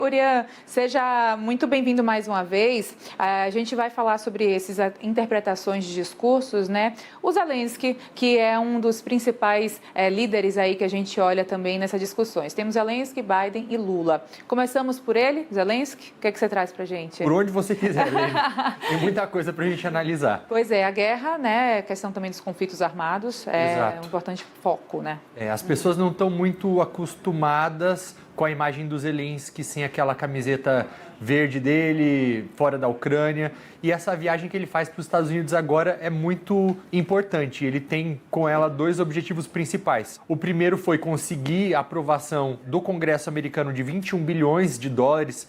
Urian, seja muito bem-vindo mais uma vez. A gente vai falar sobre essas interpretações de discursos, né? O Zelensky, que é um dos principais líderes aí que a gente olha também nessas discussões. Temos Zelensky, Biden e Lula. Começamos por ele, Zelensky. O que é que você traz pra gente? Por onde você quiser, Lene. Tem muita coisa pra gente analisar. Pois é, a guerra, né? A questão também dos conflitos armados é um importante foco, né? As pessoas não estão muito acostumadas com a imagem do Zelensky sem aquela camiseta verde dele, fora da Ucrânia. E essa viagem que ele faz para os Estados Unidos agora é muito importante. Ele tem com ela dois objetivos principais. O primeiro foi conseguir a aprovação do Congresso americano de 21 bilhões de dólares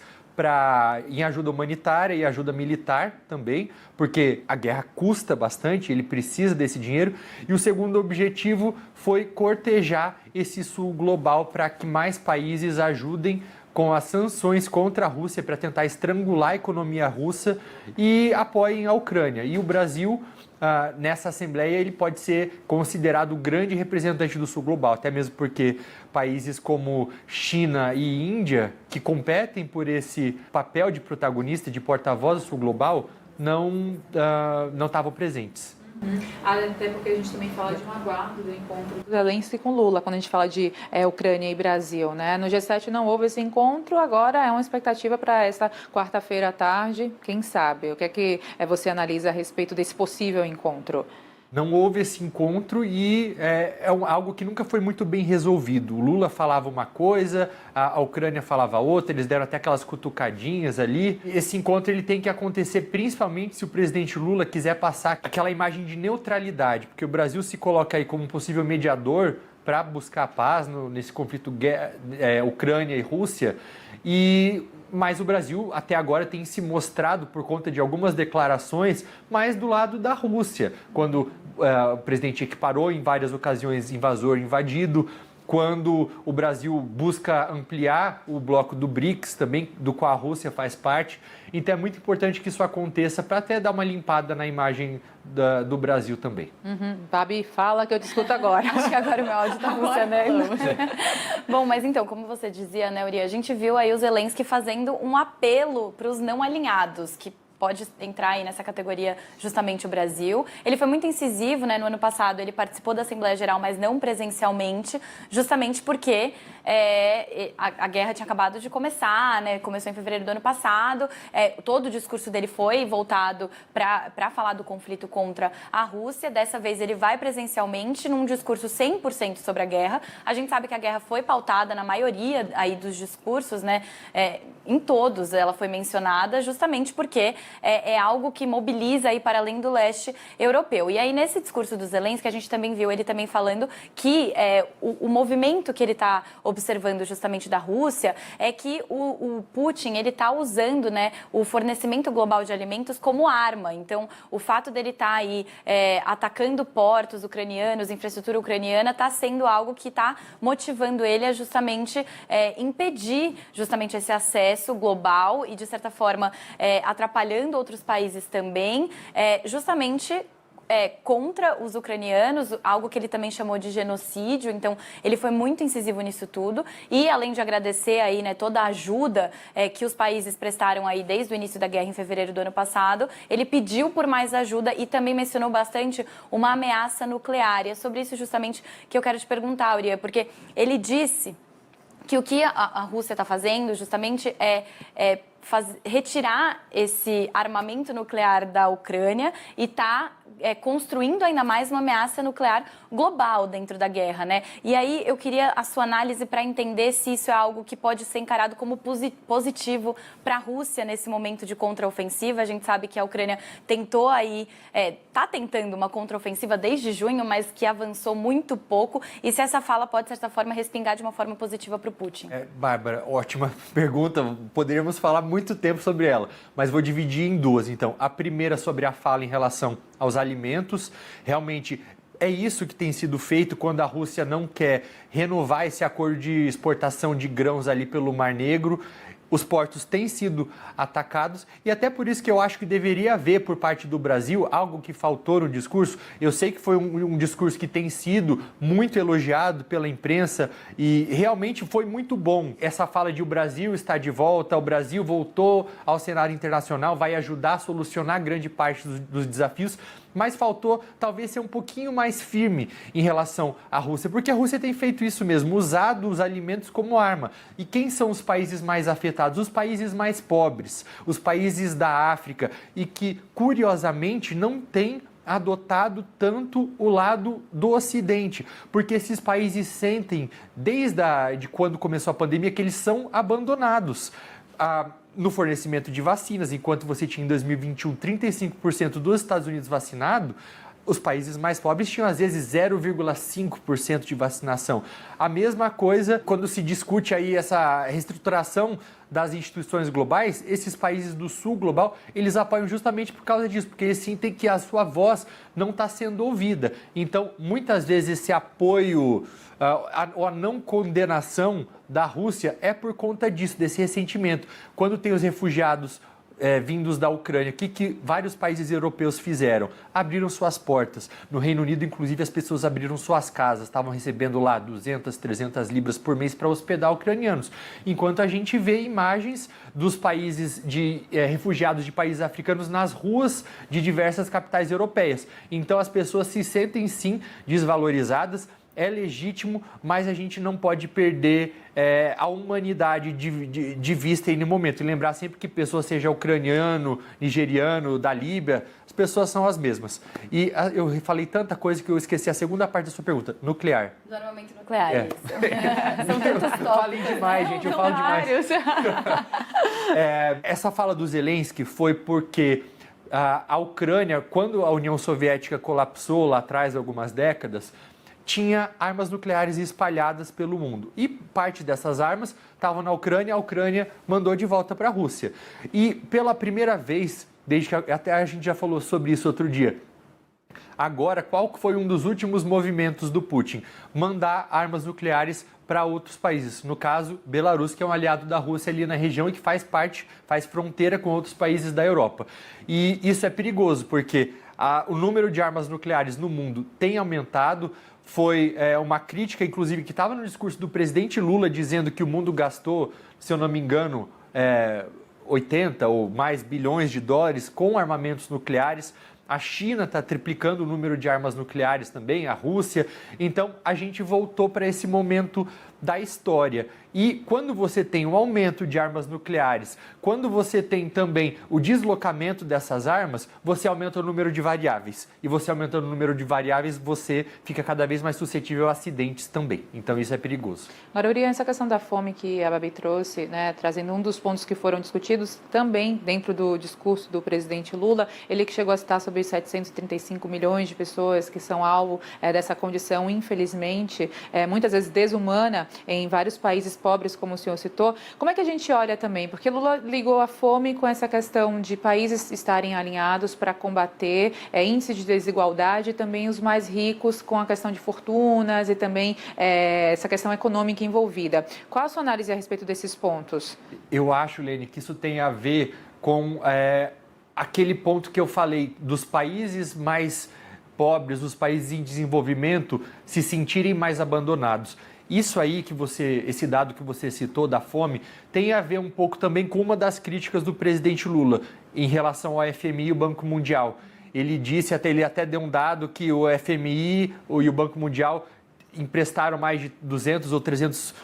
em ajuda humanitária e ajuda militar também, porque a guerra custa bastante, ele precisa desse dinheiro. E o segundo objetivo foi cortejar esse sul global para que mais países ajudem com as sanções contra a Rússia para tentar estrangular a economia russa e apoiem a Ucrânia. E o Brasil, nessa Assembleia, ele pode ser considerado o grande representante do sul global, até mesmo porque países como China e Índia, que competem por esse papel de protagonista, de porta-voz do sul global, não estavam presentes. Até porque a gente também fala de um aguardo do encontro do Zelensky com Lula, quando a gente fala de Ucrânia e Brasil, né? No G7 não houve esse encontro, agora é uma expectativa para essa quarta-feira à tarde, quem sabe? O que é que você analisa a respeito desse possível encontro? Não houve esse encontro e algo que nunca foi muito bem resolvido. O Lula falava uma coisa, a Ucrânia falava outra, eles deram até aquelas cutucadinhas ali. Esse encontro ele tem que acontecer principalmente se o presidente Lula quiser passar aquela imagem de neutralidade, porque o Brasil se coloca aí como um possível mediador para buscar a paz nesse conflito Ucrânia e Rússia. Mas o Brasil, até agora, tem se mostrado, por conta de algumas declarações, mais do lado da Rússia. Quando o presidente equiparou em várias ocasiões invasor invadido, quando o Brasil busca ampliar o bloco do BRICS também, do qual a Rússia faz parte. Então é muito importante que isso aconteça para até dar uma limpada na imagem do Brasil também. Babi, fala que eu te escuto agora. Acho que agora o meu áudio está funcionando. Bom, mas então, como você dizia, né, Uri, a gente viu aí o Zelensky fazendo um apelo para os não alinhados, que pode entrar aí nessa categoria justamente o Brasil. Ele foi muito incisivo, né? No ano passado ele participou da Assembleia Geral, mas não presencialmente, justamente porque a guerra tinha acabado de começar, né? Começou em fevereiro do ano passado. Todo o discurso dele foi voltado para falar do conflito contra a Rússia. Dessa vez ele vai presencialmente num discurso 100% sobre a guerra. A gente sabe que a guerra foi pautada na maioria aí dos discursos, né? Em todos ela foi mencionada, justamente porque é algo que mobiliza aí para além do leste europeu. E aí nesse discurso do Zelensky a gente também viu ele também falando que o movimento que ele está observando justamente da Rússia é que o Putin ele está usando, né, o fornecimento global de alimentos como arma. Então o fato dele estar aí atacando portos ucranianos, infraestrutura ucraniana, está sendo algo que está motivando ele a justamente impedir justamente esse acesso global e de certa forma atrapalhando outros países também, justamente contra os ucranianos, algo que ele também chamou de genocídio. Então ele foi muito incisivo nisso tudo e além de agradecer aí, né, toda a ajuda que os países prestaram aí desde o início da guerra em fevereiro do ano passado, ele pediu por mais ajuda e também mencionou bastante uma ameaça nuclear. E é sobre isso justamente que eu quero te perguntar, Uriah, porque ele disse que o que a Rússia está fazendo justamente retirar esse armamento nuclear da Ucrânia e está construindo ainda mais uma ameaça nuclear global dentro da guerra, né? E aí eu queria a sua análise para entender se isso é algo que pode ser encarado como positivo para a Rússia nesse momento de contraofensiva. A gente sabe que a Ucrânia tentou aí, está tentando uma contraofensiva desde junho, mas que avançou muito pouco. E se essa fala pode, de certa forma, respingar de uma forma positiva para o Putin? Bárbara, ótima pergunta. Poderíamos falar muito tempo sobre ela, mas vou dividir em duas. Então, a primeira sobre a fala em relação aos alimentos. Realmente é isso que tem sido feito quando a Rússia não quer renovar esse acordo de exportação de grãos ali pelo Mar Negro. os portos têm sido atacados e até por isso que eu acho que deveria haver por parte do Brasil algo que faltou no discurso. Eu sei que foi um discurso que tem sido muito elogiado pela imprensa e realmente foi muito bom. Essa fala de o Brasil está de volta, o Brasil voltou ao cenário internacional, vai ajudar a solucionar grande parte dos desafios, mas faltou talvez ser um pouquinho mais firme em relação à Rússia, porque a Rússia tem feito isso mesmo, usado os alimentos como arma. E quem são os países mais afetados? Os países mais pobres, os países da África, e que, curiosamente, não têm adotado tanto o lado do Ocidente, porque esses países sentem, desde quando começou a pandemia, que eles são abandonados. No fornecimento de vacinas, enquanto você tinha em 2021 35% dos Estados Unidos vacinado, os países mais pobres tinham às vezes 0,5% de vacinação. A mesma coisa quando se discute aí essa reestruturação das instituições globais, esses países do sul global, eles apoiam justamente por causa disso, porque eles sentem que a sua voz não está sendo ouvida. Então, muitas vezes esse apoio ou a não condenação da Rússia é por conta disso, desse ressentimento. Quando tem os refugiados vindos da Ucrânia, o que vários países europeus fizeram? Abriram suas portas. No Reino Unido, inclusive, as pessoas abriram suas casas, estavam recebendo lá 200, 300 libras por mês para hospedar ucranianos. Enquanto a gente vê imagens dos países de refugiados de países africanos nas ruas de diversas capitais europeias. Então, as pessoas se sentem, sim, desvalorizadas. É legítimo, mas a gente não pode perder a humanidade de vista em nenhum momento. E lembrar sempre que pessoa seja ucraniano, nigeriano, da Líbia, as pessoas são as mesmas. E eu falei tanta coisa que eu esqueci a segunda parte da sua pergunta. Nuclear. Do armamento nuclear, isso. São tantos tópicos. Eu falei demais, gente, eu falo demais. Essa fala do Zelensky foi porque a Ucrânia, quando a União Soviética colapsou lá atrás, algumas décadas, tinha armas nucleares espalhadas pelo mundo. E parte dessas armas estavam na Ucrânia, a Ucrânia mandou de volta para a Rússia. E pela primeira vez, desde que até a gente já falou sobre isso outro dia, agora, qual foi um dos últimos movimentos do Putin? Mandar armas nucleares para outros países. No caso, Belarus, que é um aliado da Rússia ali na região e que faz fronteira com outros países da Europa. E isso é perigoso, porque o número de armas nucleares no mundo tem aumentado. Foi uma crítica, inclusive, que estava no discurso do presidente Lula, dizendo que o mundo gastou, se eu não me engano, 80 ou mais bilhões de dólares com armamentos nucleares. A China está triplicando o número de armas nucleares também, a Rússia. Então, a gente voltou para esse momento da história. E quando você tem um aumento de armas nucleares, quando você tem também o deslocamento dessas armas, você aumenta o número de variáveis. E você aumentando o número de variáveis, você fica cada vez mais suscetível a acidentes também. Então, isso é perigoso. Agora, Uriah, essa questão da fome que a Babi trouxe, né, trazendo um dos pontos que foram discutidos também dentro do discurso do presidente Lula, ele que chegou a citar sobre 735 milhões de pessoas que são alvo dessa condição, infelizmente, muitas vezes desumana em vários países pobres, como o senhor citou. Como é que a gente olha também? Porque Lula ligou a fome com essa questão de países estarem alinhados para combater índice de desigualdade e também os mais ricos com a questão de fortunas e também essa questão econômica envolvida. Qual a sua análise a respeito desses pontos? Eu acho, Lene, que isso tem a ver com aquele ponto que eu falei dos países mais pobres, os países em desenvolvimento se sentirem mais abandonados. Isso aí esse dado que você citou da fome, tem a ver um pouco também com uma das críticas do presidente Lula em relação ao FMI e o Banco Mundial. Ele até deu um dado que o FMI e o Banco Mundial emprestaram mais de 200 ou 300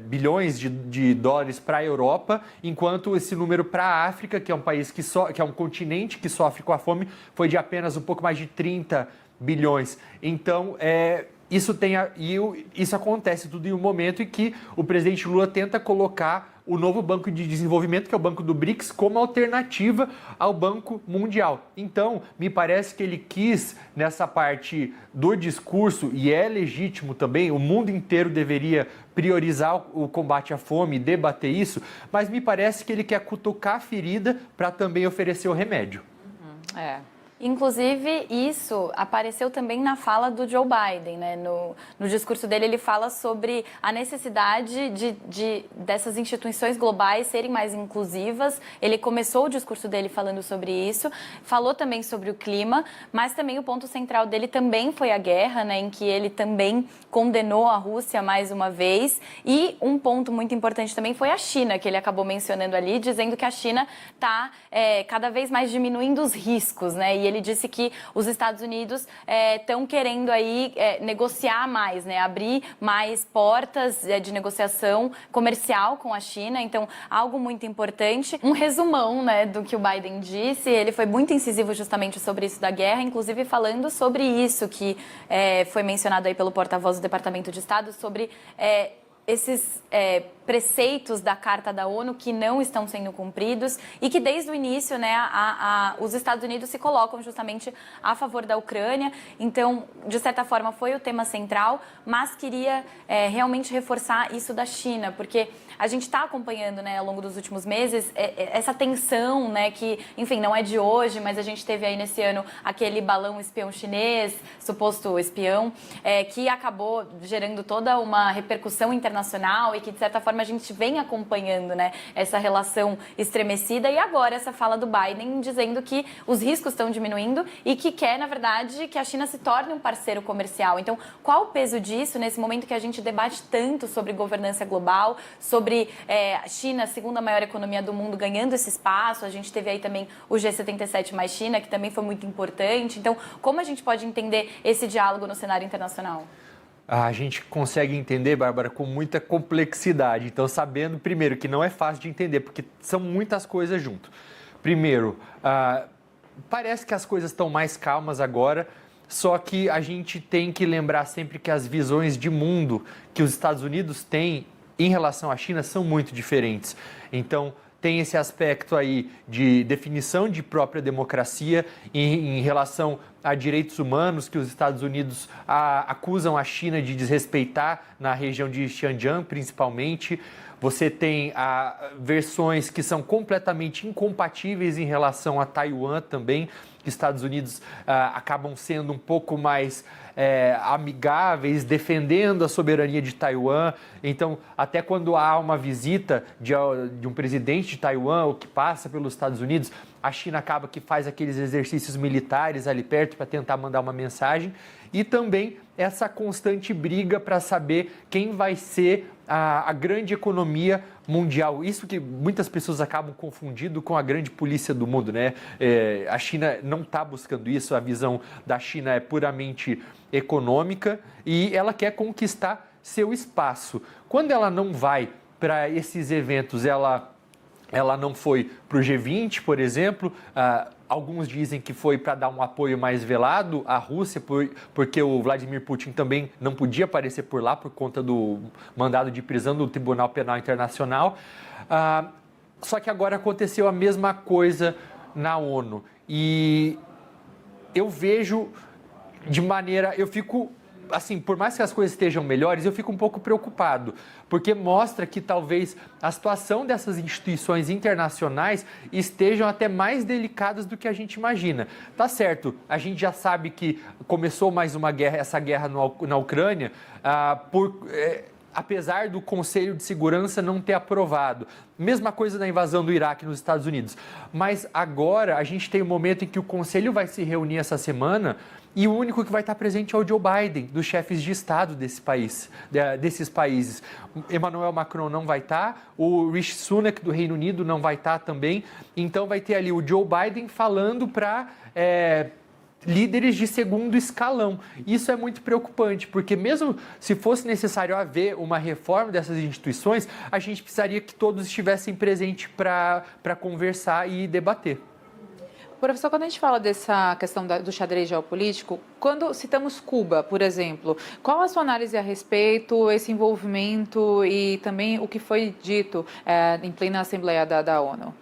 bilhões de dólares para a Europa, enquanto esse número para a África, que é um país que é um continente que sofre com a fome, foi de apenas um pouco mais de 30 bilhões. Então, isso acontece tudo em um momento em que o presidente Lula tenta colocar o novo Banco de Desenvolvimento, que é o Banco do BRICS, como alternativa ao Banco Mundial. Então, me parece que ele quis, nessa parte do discurso, e é legítimo também, o mundo inteiro deveria priorizar o combate à fome e debater isso, mas me parece que ele quer cutucar a ferida para também oferecer o remédio. Inclusive, isso apareceu também na fala do Joe Biden, né? No discurso dele, ele fala sobre a necessidade dessas instituições globais serem mais inclusivas. Ele começou o discurso dele falando sobre isso, falou também sobre o clima, mas também o ponto central dele também foi a guerra, né? Em que ele também condenou a Rússia mais uma vez. E um ponto muito importante também foi a China, que ele acabou mencionando ali, dizendo que a China está cada vez mais diminuindo os riscos, né? E ele disse que os Estados Unidos estão querendo aí negociar mais, né? Abrir mais portas de negociação comercial com a China. Então, algo muito importante. Um resumão, né, do que o Biden disse. Ele foi muito incisivo justamente sobre isso da guerra, inclusive falando sobre isso que foi mencionado aí pelo porta-voz do Departamento de Estado, sobre esses preceitos da Carta da ONU que não estão sendo cumpridos e que desde o início, né, os Estados Unidos se colocam justamente a favor da Ucrânia. Então, de certa forma, foi o tema central, mas queria realmente reforçar isso da China, porque a gente está acompanhando, né, ao longo dos últimos meses essa tensão, né, que, enfim, não é de hoje, mas a gente teve aí nesse ano aquele balão espião chinês, suposto espião, que acabou gerando toda uma repercussão internacional e que, de certa forma, a gente vem acompanhando, né, essa relação estremecida. E agora essa fala do Biden dizendo que os riscos estão diminuindo e que quer, na verdade, que a China se torne um parceiro comercial. Então, qual o peso disso nesse momento que a gente debate tanto sobre governança global, sobre a China, a segunda maior economia do mundo, ganhando esse espaço? A gente teve aí também o G77 mais China, que também foi muito importante. Então, como a gente pode entender esse diálogo no cenário internacional? A gente consegue entender, Bárbara, com muita complexidade. Então, sabendo, primeiro, que não é fácil de entender, porque são muitas coisas junto. Primeiro, parece que as coisas estão mais calmas agora, só que a gente tem que lembrar sempre que as visões de mundo que os Estados Unidos têm em relação à China são muito diferentes. Então, tem esse aspecto aí de definição de própria democracia em relação a direitos humanos que os Estados Unidos acusam a China de desrespeitar na região de Xinjiang, principalmente. Você tem versões que são completamente incompatíveis em relação a Taiwan também. Estados Unidos acabam sendo um pouco mais amigáveis, defendendo a soberania de Taiwan. Então, até quando há uma visita de um presidente de Taiwan ou que passa pelos Estados Unidos, a China acaba que faz aqueles exercícios militares ali perto para tentar mandar uma mensagem. E também essa constante briga para saber quem vai ser a grande economia mundial. Isso que muitas pessoas acabam confundindo com a grande polícia do mundo, né? A China não está buscando isso, a visão da China é puramente econômica e ela quer conquistar seu espaço. Quando ela não vai para esses eventos, ela não foi para o G20, por exemplo. Alguns dizem que foi para dar um apoio mais velado à Rússia, porque o Vladimir Putin também não podia aparecer por lá por conta do mandado de prisão do Tribunal Penal Internacional. Só que agora aconteceu a mesma coisa na ONU. E eu vejo eu fico, assim, por mais que as coisas estejam melhores, eu fico um pouco preocupado, porque mostra que talvez a situação dessas instituições internacionais estejam até mais delicadas do que a gente imagina. Tá certo, a gente já sabe que começou mais uma guerra, essa guerra na Ucrânia, apesar do Conselho de Segurança não ter aprovado. Mesma coisa na invasão do Iraque nos Estados Unidos. Mas agora a gente tem um momento em que o Conselho vai se reunir essa semana e o único que vai estar presente é o Joe Biden, dos chefes de Estado desses países. Emmanuel Macron não vai estar, o Rishi Sunak do Reino Unido não vai estar também. Então vai ter ali o Joe Biden falando para líderes de segundo escalão. Isso é muito preocupante, porque mesmo se fosse necessário haver uma reforma dessas instituições, a gente precisaria que todos estivessem presentes para conversar e debater. Professor, quando a gente fala dessa questão do xadrez geopolítico, quando citamos Cuba, por exemplo, qual a sua análise a respeito, esse envolvimento e também o que foi dito em plena Assembleia da ONU?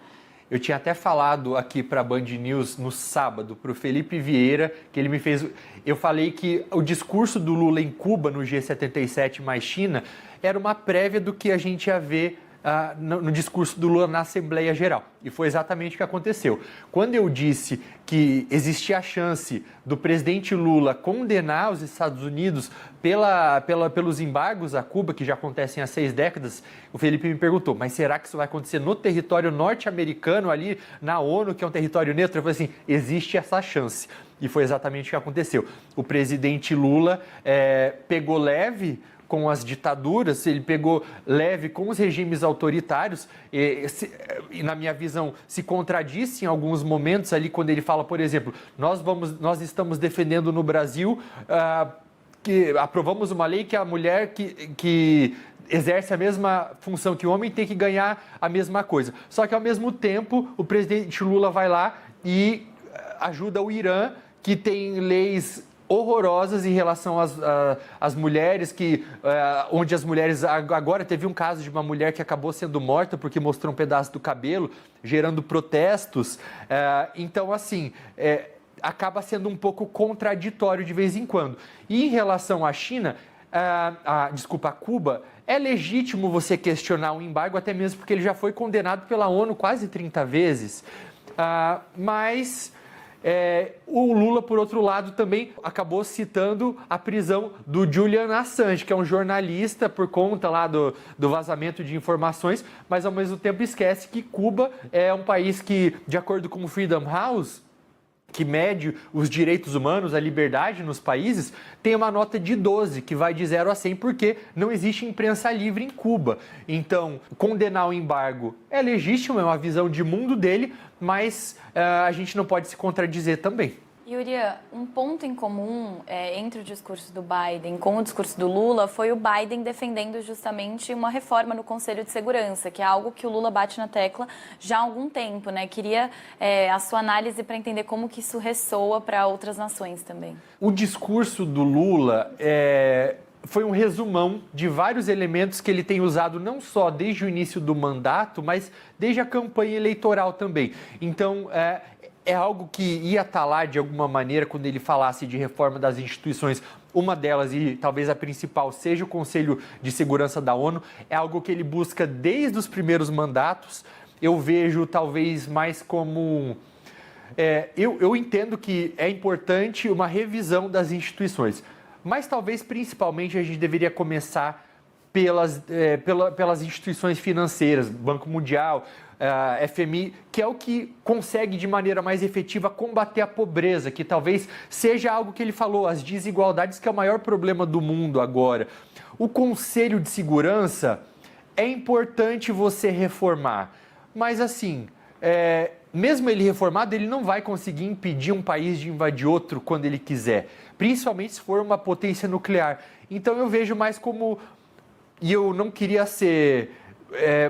Eu tinha até falado aqui para a Band News no sábado, para o Felipe Vieira, que ele me fez... Eu falei que o discurso do Lula em Cuba, no G77 mais China, era uma prévia do que a gente ia ver no discurso do Lula na Assembleia Geral. E foi exatamente o que aconteceu. Quando eu disse que existia a chance do presidente Lula condenar os Estados Unidos pelos embargos a Cuba, que já acontecem há 6 décadas, o Felipe me perguntou, mas será que isso vai acontecer no território norte-americano, ali na ONU, que é um território neutro? Eu falei assim, existe essa chance. E foi exatamente o que aconteceu. O presidente Lula pegou leve com as ditaduras, ele pegou leve com os regimes autoritários e na minha visão, se contradisse em alguns momentos ali, quando ele fala, por exemplo, nós estamos defendendo no Brasil que aprovamos uma lei que a mulher que exerce a mesma função que o homem tem que ganhar a mesma coisa. Só que, ao mesmo tempo, o presidente Lula vai lá e ajuda o Irã, que tem leis horrorosas em relação às mulheres, onde as mulheres... Agora teve um caso de uma mulher que acabou sendo morta porque mostrou um pedaço do cabelo, gerando protestos. Então, assim, acaba sendo um pouco contraditório de vez em quando. E em relação à China, a Cuba, é legítimo você questionar o embargo, até mesmo porque ele já foi condenado pela ONU quase 30 vezes. Mas... o Lula, por outro lado, também acabou citando a prisão do Julian Assange, que é um jornalista por conta lá do vazamento de informações, mas ao mesmo tempo esquece que Cuba é um país que, de acordo com o Freedom House, que mede os direitos humanos, a liberdade nos países, tem uma nota de 12, que vai de 0 a 100, porque não existe imprensa livre em Cuba. Então, condenar o embargo é legítimo, é uma visão de mundo dele, mas a gente não pode se contradizer também. Yuri, um ponto em comum entre o discurso do Biden com o discurso do Lula foi o Biden defendendo justamente uma reforma no Conselho de Segurança, que é algo que o Lula bate na tecla já há algum tempo, né? Queria a sua análise para entender como que isso ressoa para outras nações também. O discurso do Lula foi um resumão de vários elementos que ele tem usado não só desde o início do mandato, mas desde a campanha eleitoral também. Então, é algo que ia estar lá de alguma maneira quando ele falasse de reforma das instituições. Uma delas, e talvez a principal, seja o Conselho de Segurança da ONU. É algo que ele busca desde os primeiros mandatos. Eu vejo talvez mais como... Eu entendo que é importante uma revisão das instituições, mas talvez principalmente a gente deveria começar pelas instituições financeiras, Banco Mundial, FMI, que é o que consegue de maneira mais efetiva combater a pobreza, que talvez seja algo que ele falou, as desigualdades, que é o maior problema do mundo agora. O Conselho de Segurança é importante você reformar, mas assim, mesmo ele reformado, ele não vai conseguir impedir um país de invadir outro quando ele quiser, principalmente se for uma potência nuclear. Então eu vejo mais como, e eu não queria ser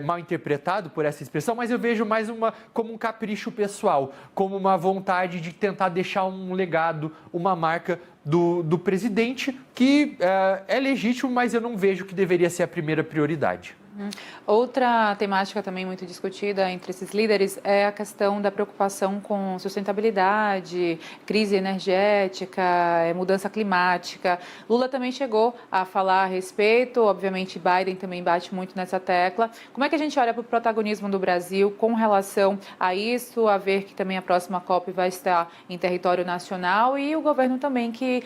mal interpretado por essa expressão, mas eu vejo mais como um capricho pessoal, como uma vontade de tentar deixar um legado, uma marca do presidente, que é legítimo, mas eu não vejo que deveria ser a primeira prioridade. Outra temática também muito discutida entre esses líderes é a questão da preocupação com sustentabilidade, crise energética, mudança climática. Lula também chegou a falar a respeito, obviamente Biden também bate muito nessa tecla. Como é que a gente olha para o protagonismo do Brasil com relação a isso, a ver que também a próxima COP vai estar em território nacional e o governo também que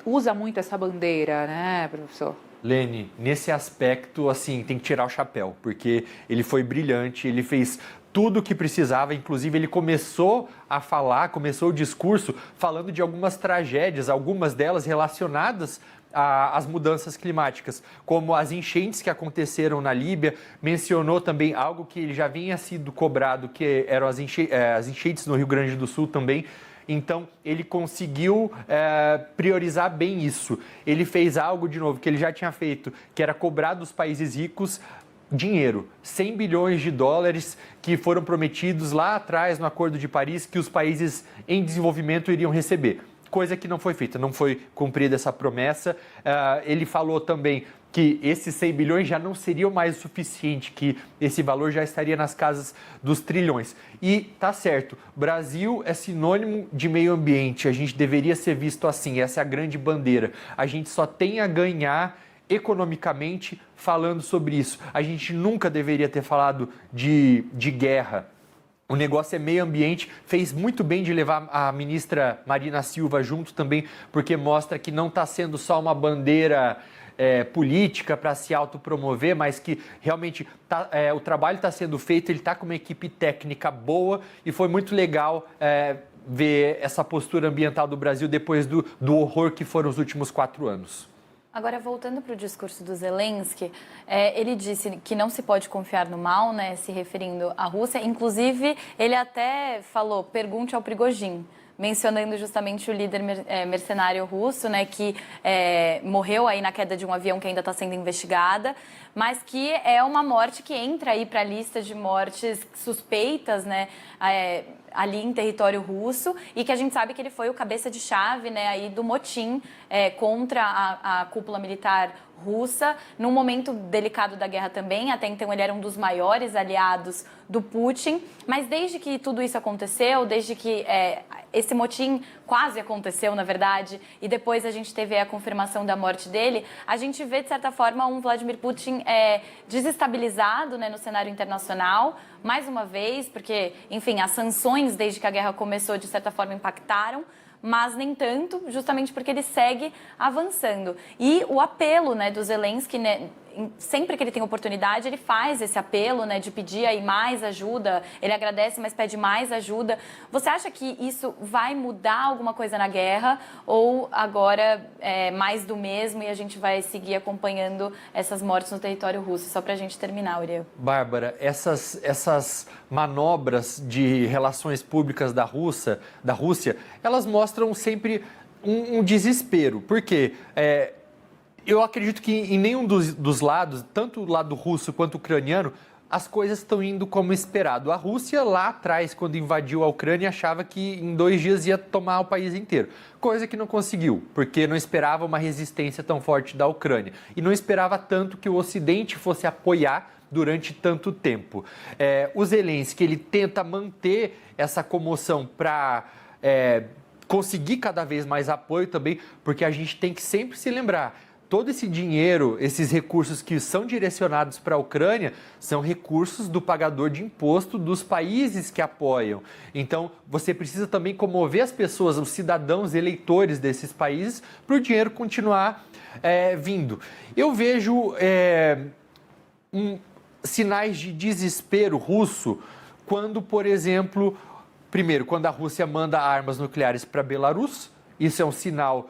usa muito essa bandeira, né, professor? Lene, nesse aspecto, assim, tem que tirar o chapéu, porque ele foi brilhante, ele fez tudo o que precisava, inclusive ele começou o discurso falando de algumas tragédias, algumas delas relacionadas às mudanças climáticas, como as enchentes que aconteceram na Líbia, mencionou também algo que ele já vinha sido cobrado, que eram as enchentes no Rio Grande do Sul também. Então, ele conseguiu priorizar bem isso. Ele fez algo, de novo, que ele já tinha feito, que era cobrar dos países ricos dinheiro, 100 bilhões de dólares que foram prometidos lá atrás no Acordo de Paris, que os países em desenvolvimento iriam receber. Coisa que não foi feita, não foi cumprida essa promessa. Ele falou também que esses 100 bilhões já não seriam mais o suficiente, que esse valor já estaria nas casas dos trilhões. E tá certo, Brasil é sinônimo de meio ambiente, a gente deveria ser visto assim, essa é a grande bandeira. A gente só tem a ganhar economicamente falando sobre isso. A gente nunca deveria ter falado de guerra. O negócio é meio ambiente, fez muito bem de levar a ministra Marina Silva junto também, porque mostra que não está sendo só uma bandeira política para se autopromover, mas que realmente o trabalho está sendo feito, ele está com uma equipe técnica boa e foi muito legal ver essa postura ambiental do Brasil depois do horror que foram os últimos 4 anos. Agora, voltando para o discurso do Zelensky, ele disse que não se pode confiar no mal, né, se referindo à Rússia. Inclusive, ele até falou, pergunte ao Prigozhin, mencionando justamente o líder mercenário russo, né, que morreu aí na queda de um avião que ainda está sendo investigada, mas que é uma morte que entra aí para a lista de mortes suspeitas, né, ali em território russo, e que a gente sabe que ele foi o cabeça de chave, né, aí do motim contra a cúpula militar russa, num momento delicado da guerra também. Até então ele era um dos maiores aliados do Putin, mas desde que tudo isso aconteceu, desde que esse motim quase aconteceu, na verdade, e depois a gente teve a confirmação da morte dele, a gente vê, de certa forma, um Vladimir Putin desestabilizado, né, no cenário internacional, mais uma vez, porque, enfim, as sanções desde que a guerra começou, de certa forma, impactaram, mas nem tanto, justamente porque ele segue avançando. E o apelo, né, do Zelensky, né, sempre que ele tem oportunidade, ele faz esse apelo, né, de pedir aí mais ajuda. Ele agradece, mas pede mais ajuda. Você acha que isso vai mudar alguma coisa na guerra, ou agora é mais do mesmo e a gente vai seguir acompanhando essas mortes no território russo? Só para a gente terminar, Uriel. Bárbara, essas manobras de relações públicas da Rússia, elas mostram sempre um desespero. Por quê? Eu acredito que em nenhum dos lados, tanto o lado russo quanto o ucraniano, as coisas estão indo como esperado. A Rússia, lá atrás, quando invadiu a Ucrânia, achava que em 2 dias ia tomar o país inteiro. Coisa que não conseguiu, porque não esperava uma resistência tão forte da Ucrânia. E não esperava tanto que o Ocidente fosse apoiar durante tanto tempo. O Zelensky, ele tenta manter essa comoção para conseguir cada vez mais apoio também, porque a gente tem que sempre se lembrar, todo esse dinheiro, esses recursos que são direcionados para a Ucrânia, são recursos do pagador de imposto dos países que apoiam. Então, você precisa também comover as pessoas, os cidadãos eleitores desses países, para o dinheiro continuar vindo. Eu vejo sinais de desespero russo quando, por exemplo, primeiro, quando a Rússia manda armas nucleares para Belarus, isso é um sinal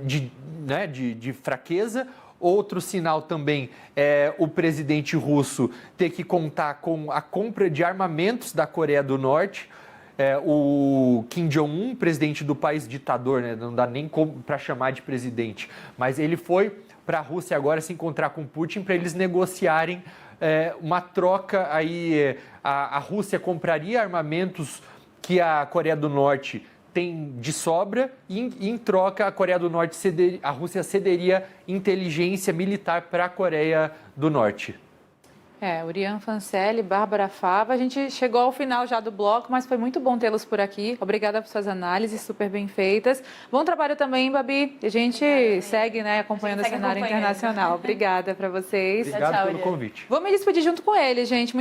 de fraqueza. Outro sinal também é o presidente russo ter que contar com a compra de armamentos da Coreia do Norte. O Kim Jong-un, presidente do país ditador, né? Não dá nem para chamar de presidente, mas ele foi para a Rússia agora se encontrar com Putin para eles negociarem uma troca. Aí a Rússia compraria armamentos que a Coreia do Norte tem de sobra e em troca a Coreia do Norte a Rússia cederia inteligência militar para a Coreia do Norte. Urian Fancelli, Bárbara Fava, a gente chegou ao final já do bloco, mas foi muito bom tê-los por aqui. Obrigada por suas análises super bem feitas. Bom trabalho também, Babi. A gente segue, né, acompanhando o cenário internacional. Obrigada para vocês. Obrigado pelo convite. Vou me despedir junto com ele, gente.